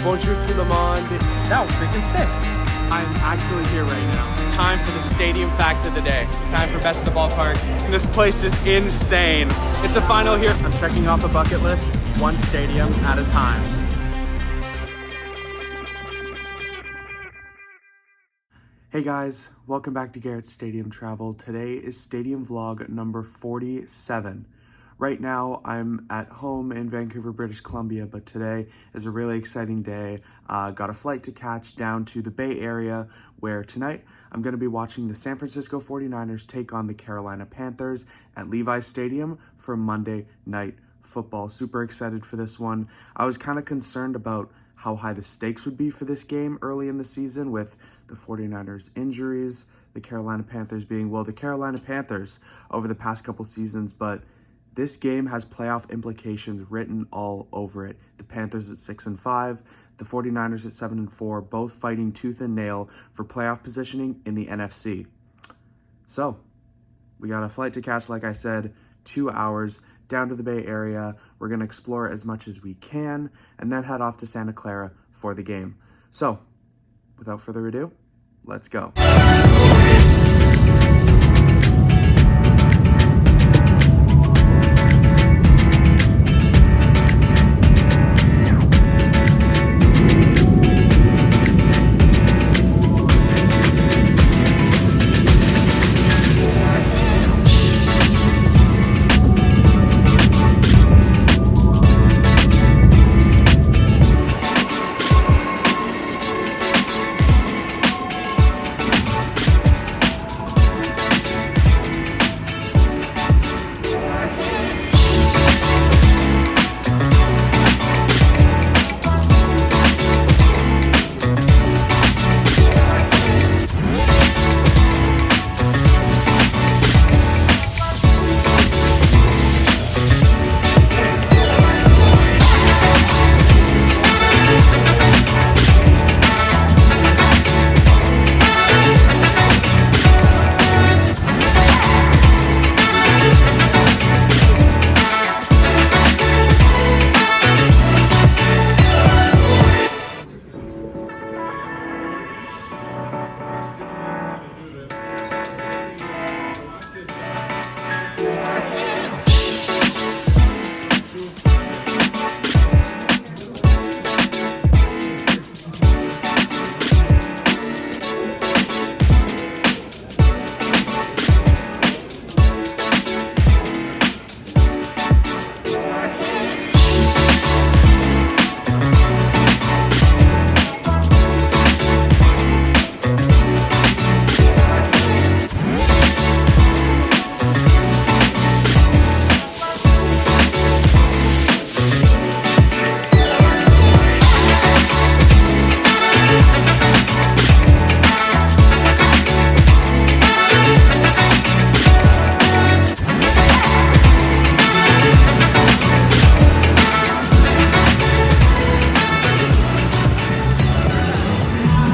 Bonjour tout le monde. That was freaking sick. I'm actually here right now. Time for the stadium fact of the day. Time for best in the ballpark. This place is insane. It's a final here. I'm checking off a bucket list, one stadium at a time. Hey guys, welcome back to Garrett's Stadium Travel. Today is stadium vlog number 47. Right now, I'm at home in Vancouver, British Columbia, but today is a really exciting day. Got a flight to catch down to the Bay Area, where tonight I'm going to be watching the San Francisco 49ers take on the Carolina Panthers at Levi Stadium for Monday Night Football. Super excited for this one. I was kind of concerned about how high the stakes would be for this game early in the season with the 49ers injuries, the Carolina Panthers being, well, the Carolina Panthers over the past couple seasons, but this game has playoff implications written all over it. The Panthers at 6-5, the 49ers at 7-4, both fighting tooth and nail for playoff positioning in the NFC. So, we got a flight to catch, like I said, 2 hours down to the Bay Area. We're going to explore as much as we can and then head off to Santa Clara for the game. So, without further ado, let's go.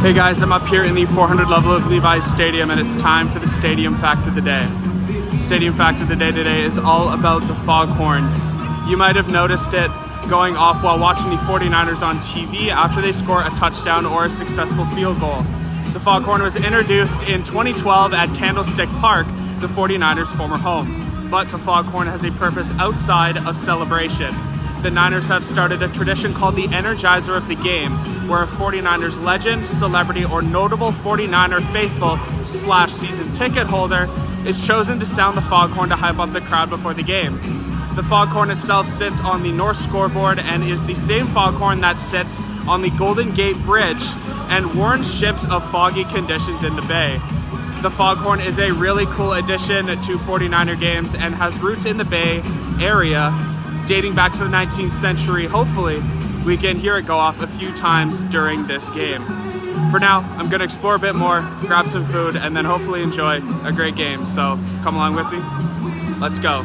Hey guys, I'm up here in the 400 level of Levi's Stadium and it's time for the stadium fact of the day. The stadium fact of the day today is all about the foghorn. You might have noticed it going off while watching the 49ers on TV after they score a touchdown or a successful field goal. The foghorn was introduced in 2012 at Candlestick Park, the 49ers' former home. But the foghorn has a purpose outside of celebration. The Niners have started a tradition called the Energizer of the Game, where a 49ers legend, celebrity, or notable 49er faithful / season ticket holder is chosen to sound the foghorn to hype up the crowd before the game. The foghorn itself sits on the north scoreboard and is the same foghorn that sits on the Golden Gate Bridge and warns ships of foggy conditions in the bay. The foghorn is a really cool addition to 49er games and has roots in the Bay Area dating back to the 19th century. Hopefully, we can hear it go off a few times during this game. For now, I'm going to explore a bit more, grab some food, and then hopefully enjoy a great game. So come along with me. Let's go.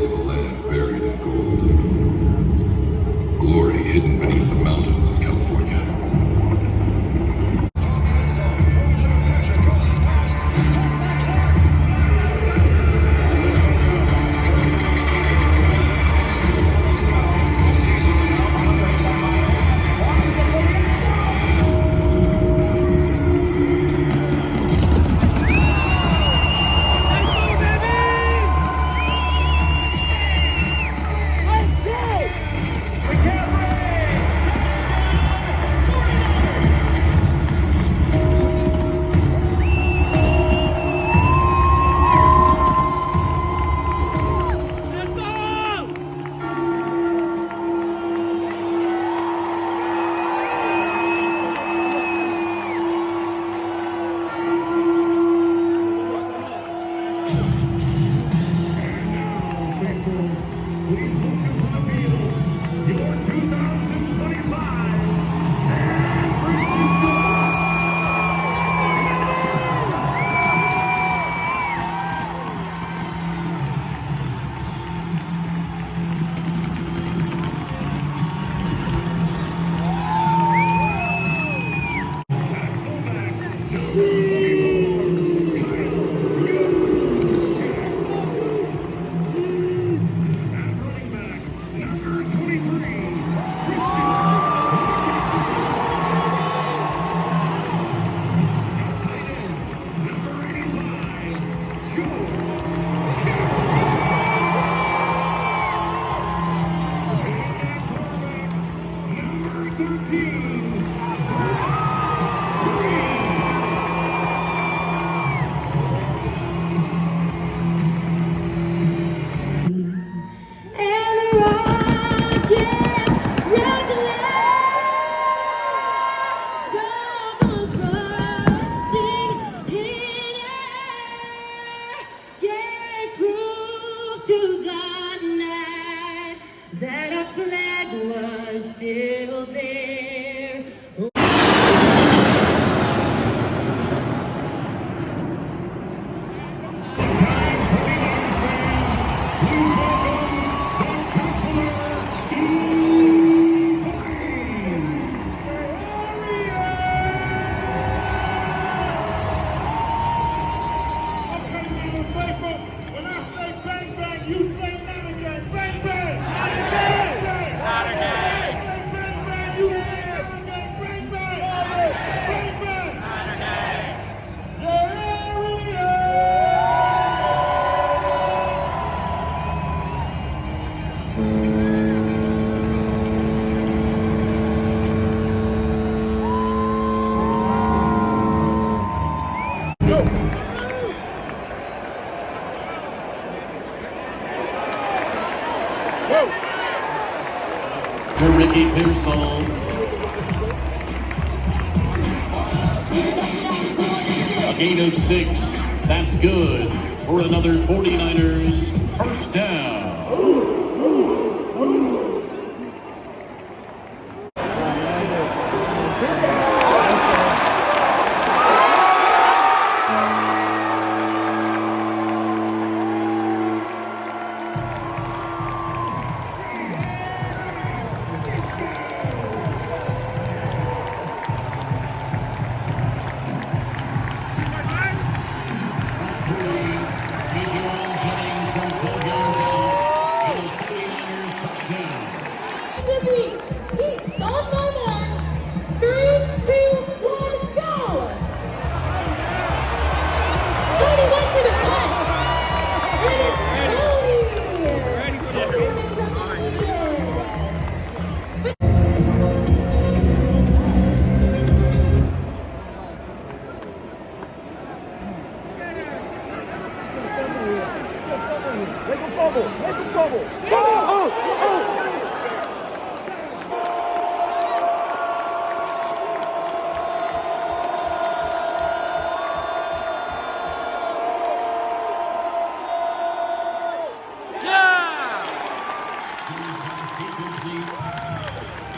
of a land buried in gold. Glory hidden beneath the mountains of California. That our flag was still there. When I say bang bang, you say not again. Bang bang! Not again. Bang bang, you say not again. Bang bang! Bang bang! Not again. Yeah, we To Ricky Pearsall. A gain of 6. That's good for another 49ers first down.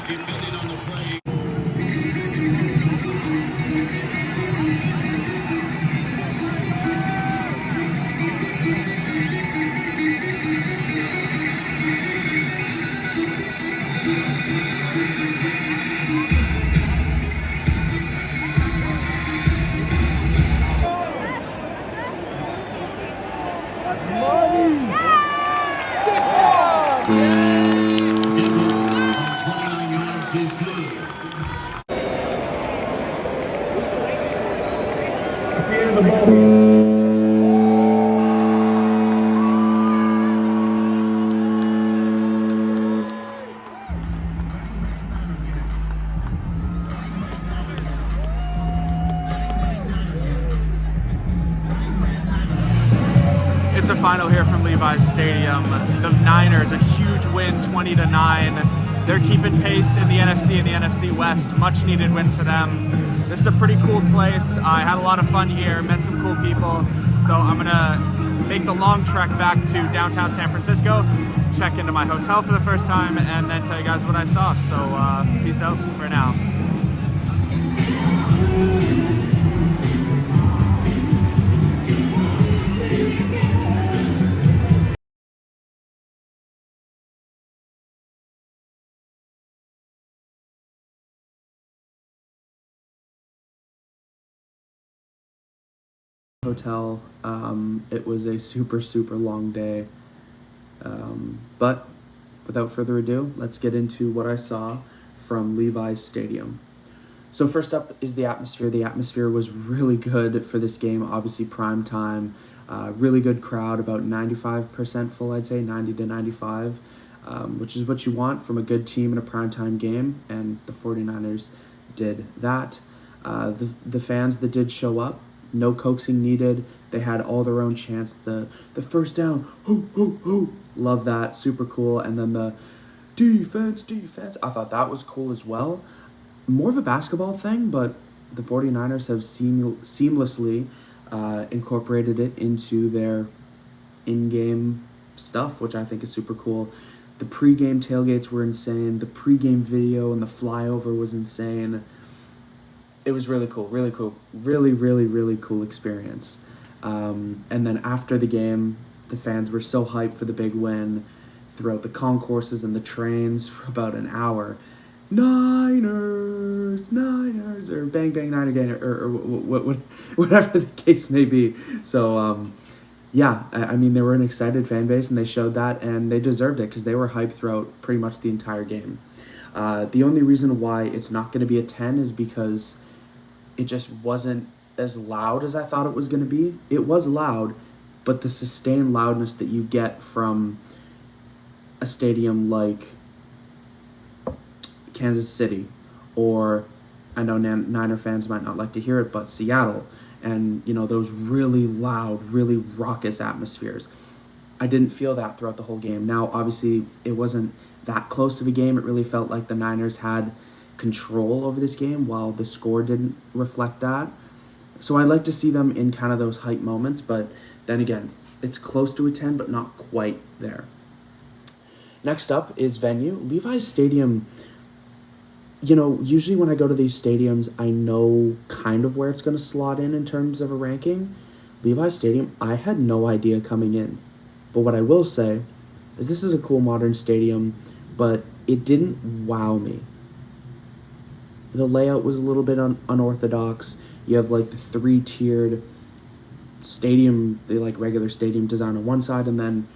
Depending on the play. Good move. 29 yards is good. At the end of the ball. It's a final here from Levi's Stadium. The Niners, a huge win, 20-9. They're keeping pace in the NFC and the NFC West. Much needed win for them. This is a pretty cool place. I had a lot of fun here, met some cool people. So I'm gonna make the long trek back to downtown San Francisco, check into my hotel for the first time, and then tell you guys what I saw. So peace out for now. Hotel. It was a super long day, but without further ado, let's get into what I saw from Levi's Stadium. So first up is the atmosphere. The atmosphere was really good for this game, obviously prime time, really good crowd, about 95% full, I'd say 90 to 95, which is what you want from a good team in a prime time game, and the 49ers did that. The fans that did show up, no coaxing needed. They had all their own chants. The first down, hoo, hoo, hoo. Love that, super cool. And then the defense. I thought that was cool as well. More of a basketball thing, but the 49ers have seamlessly incorporated it into their in-game stuff, which I think is super cool. The pregame tailgates were insane. The pregame video and the flyover was insane. It was really cool. Really cool experience. And then after the game, the fans were so hyped for the big win throughout the concourses and the trains for about an hour. Niners, or bang, bang, Niner gang, or whatever the case may be. So, yeah, I mean, they were an excited fan base, and they showed that, and they deserved it because they were hyped throughout pretty much the entire game. The only reason why it's not going to be a 10 is because it just wasn't as loud as I thought it was going to be. It was loud, but the sustained loudness that you get from a stadium like Kansas City, or I know Niner fans might not like to hear it, but Seattle, and those really loud, really raucous atmospheres. I didn't feel that throughout the whole game. Now, obviously, it wasn't that close of a game. It really felt like the Niners had control over this game, while the score didn't reflect that. So I'd like to see them in kind of those hype moments, but then again, it's close to a 10, but not quite there. Next up is venue. Levi's Stadium, usually when I go to these stadiums, I know kind of where it's going to slot in terms of a ranking. Levi's Stadium, I had no idea coming in. But what I will say is this is a cool modern stadium, but it didn't wow me. The layout was a little bit unorthodox. You have like the 3-tiered stadium, regular stadium design on one side, and then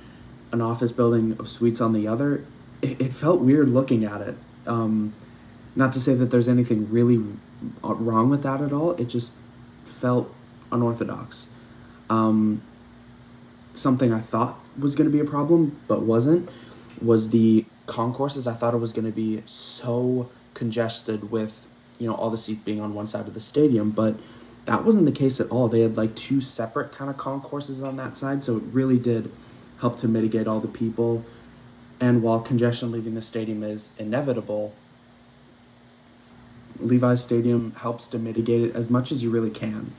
an office building of suites on the other. It felt weird looking at it. Not to say that there's anything really wrong with that at all. It just felt unorthodox. Something I thought was going to be a problem, but wasn't, was the concourses. I thought it was going to be so congested with all the seats being on one side of the stadium, but that wasn't the case at all. They had 2 separate kind of concourses on that side, so it really did help to mitigate all the people. And while congestion leaving the stadium is inevitable, Levi's Stadium helps to mitigate it as much as you really can.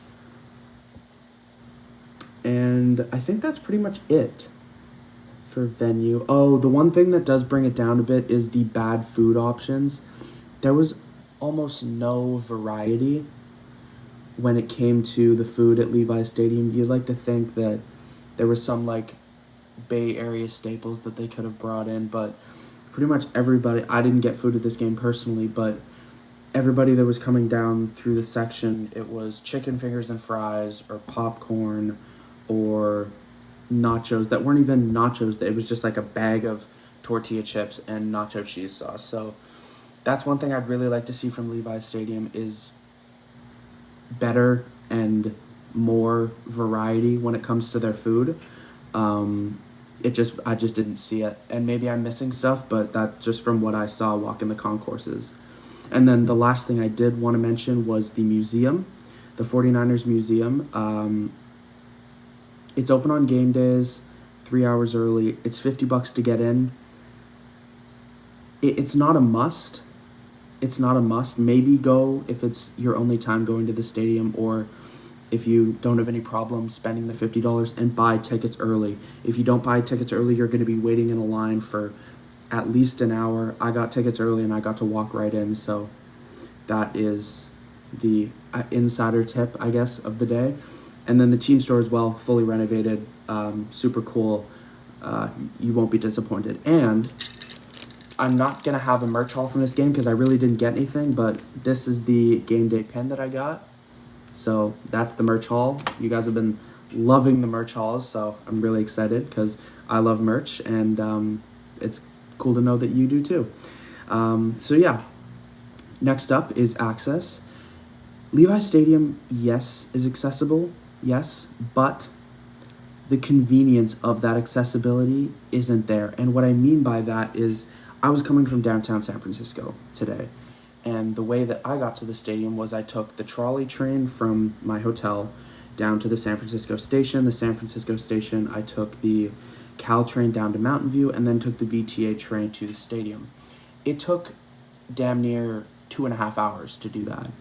And I think that's pretty much it for venue. Oh, the one thing that does bring it down a bit is the bad food options. There was almost no variety when it came to the food at Levi's Stadium. You'd like to think that there was some Bay Area staples that they could have brought in, but pretty much everybody, I didn't get food at this game personally, but everybody that was coming down through the section, it was chicken fingers and fries or popcorn or nachos that weren't even nachos. It was just a bag of tortilla chips and nacho cheese sauce. So that's one thing I'd really like to see from Levi Stadium is better and more variety when it comes to their food. I just didn't see it, and maybe I'm missing stuff, but that just from what I saw walking the concourses. And then the last thing I did want to mention was the museum, the 49ers museum. It's open on game days, 3 hours early. It's $50 to get in. It's not a must. It's not a must. Maybe go if it's your only time going to the stadium, or if you don't have any problem spending the $50 and buy tickets early. If you don't buy tickets early, you're going to be waiting in a line for at least an hour. I got tickets early and I got to walk right in, so that is the insider tip, I guess, of the day. And then the team store as well, fully renovated, super cool. You won't be disappointed. And I'm not going to have a merch haul from this game because I really didn't get anything, but this is the game day pin that I got. So that's the merch haul. You guys have been loving the merch hauls, so I'm really excited because I love merch, and it's cool to know that you do too. So yeah, next up is access. Levi Stadium, yes, is accessible, yes, but the convenience of that accessibility isn't there. And what I mean by that is I was coming from downtown San Francisco today, and the way that I got to the stadium was I took the trolley train from my hotel down to the San Francisco station. The San Francisco station, I took the Cal train down to Mountain View, and then took the VTA train to the stadium. It took damn near 2.5 hours to do that,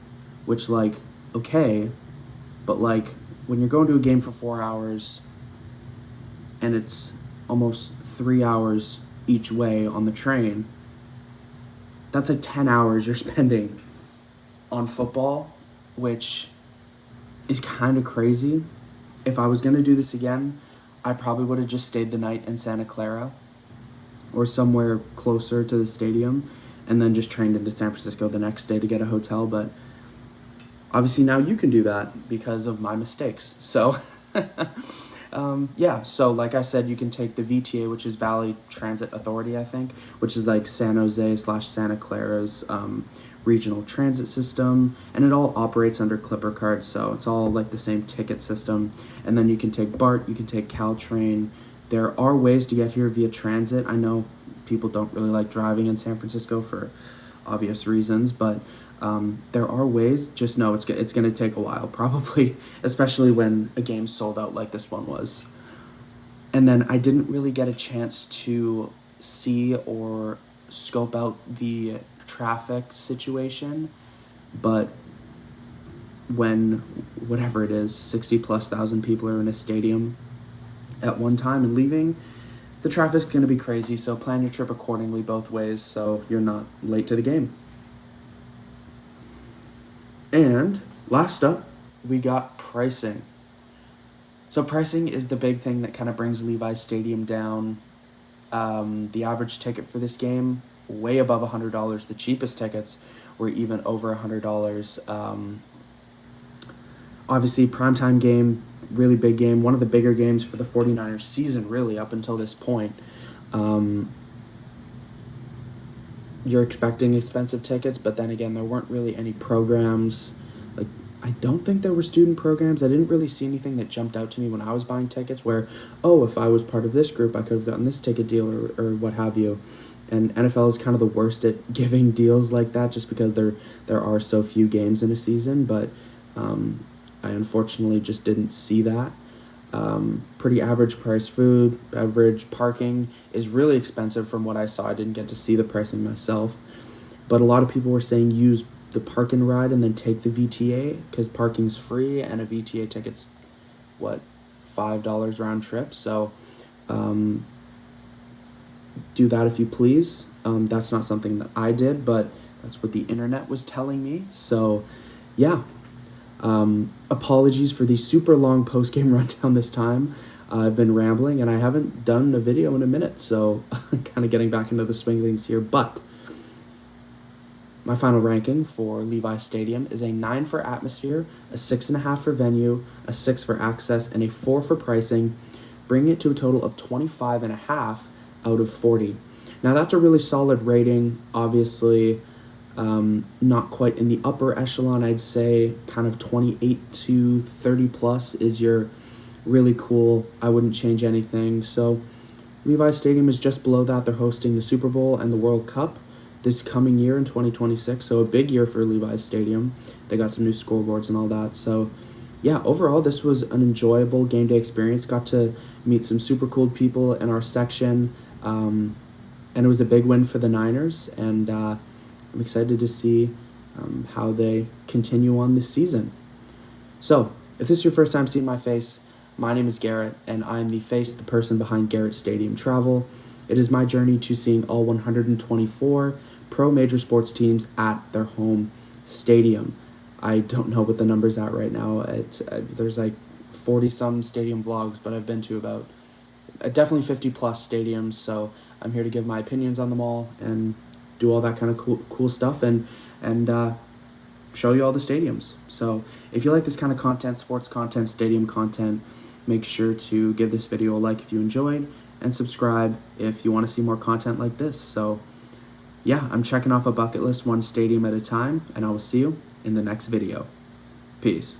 which, like, okay, but, like, when you're going to a game for 4 hours and it's almost 3 hours each way on the train, that's like 10 hours you're spending on football, which is kind of crazy. If I was going to do this again, I probably would have just stayed the night in Santa Clara or somewhere closer to the stadium and then just trained into San Francisco the next day to get a hotel. But obviously now you can do that because of my mistakes. So yeah, so like I said, you can take the VTA, which is Valley Transit Authority, I think, which is like San Jose / Santa Clara's regional transit system, and it all operates under Clipper cards, so it's all like the same ticket system. And then you can take BART, you can take Caltrain. There are ways to get here via transit. I know people don't really like driving in San Francisco for obvious reasons, but there are ways. Just know it's going to take a while, probably, especially when a game's sold out like this one was. And then I didn't really get a chance to see or scope out the traffic situation, but when whatever it is, 60,000+ people are in a stadium at one time and leaving, the traffic's going to be crazy, so plan your trip accordingly both ways so you're not late to the game. And last up, we got pricing. So pricing is the big thing that kind of brings Levi Stadium down. The average ticket for this game, way above $100. The cheapest tickets were even over $100. Obviously, primetime game, really big game. One of the bigger games for the 49ers season, really, up until this point. You're expecting expensive tickets, but then again, there weren't really any programs. Like, I don't think there were student programs. I didn't really see anything that jumped out to me when I was buying tickets where, oh, if I was part of this group, I could have gotten this ticket deal or what have you. And NFL is kind of the worst at giving deals like that just because there are so few games in a season, but I unfortunately just didn't see that. Pretty average price food, beverage, parking is really expensive from what I saw. I didn't get to see the pricing myself, but a lot of people were saying use the park and ride and then take the VTA because parking's free and a VTA ticket's $5 round trip. So do that if you please. That's not something that I did, but that's what the internet was telling me. So yeah. Apologies for the super long post-game rundown this time. I've been rambling and I haven't done a video in a minute, so I'm kind of getting back into the swing of things here. But my final ranking for Levi Stadium is a 9 for atmosphere, a 6.5 for venue, a 6 for access, and a 4 for pricing, bringing it to a total of 25.5 out of 40. Now that's a really solid rating. Obviously, not quite in the upper echelon. I'd say kind of 28 to 30 plus is your really cool. I wouldn't change anything. So Levi Stadium is just below that. They're hosting the Super Bowl and the World Cup this coming year in 2026. So a big year for Levi Stadium. They got some new scoreboards and all that. So yeah, overall, this was an enjoyable game day experience. Got to meet some super cool people in our section. And it was a big win for the Niners. And I'm excited to see how they continue on this season. So if this is your first time seeing my face, my name is Garrett, and I'm the face, the person behind Garrett Stadium Travel. It is my journey to seeing all 124 pro major sports teams at their home stadium. I don't know what the number's at right now. There's like 40-some stadium vlogs, but I've been to about definitely 50-plus stadiums, so I'm here to give my opinions on them all and do all that kind of cool stuff and show you all the stadiums. So if you like this kind of content, sports content, stadium content, make sure to give this video a like if you enjoyed, and subscribe if you want to see more content like this. So yeah, I'm checking off a bucket list one stadium at a time, and I will see you in the next video. Peace.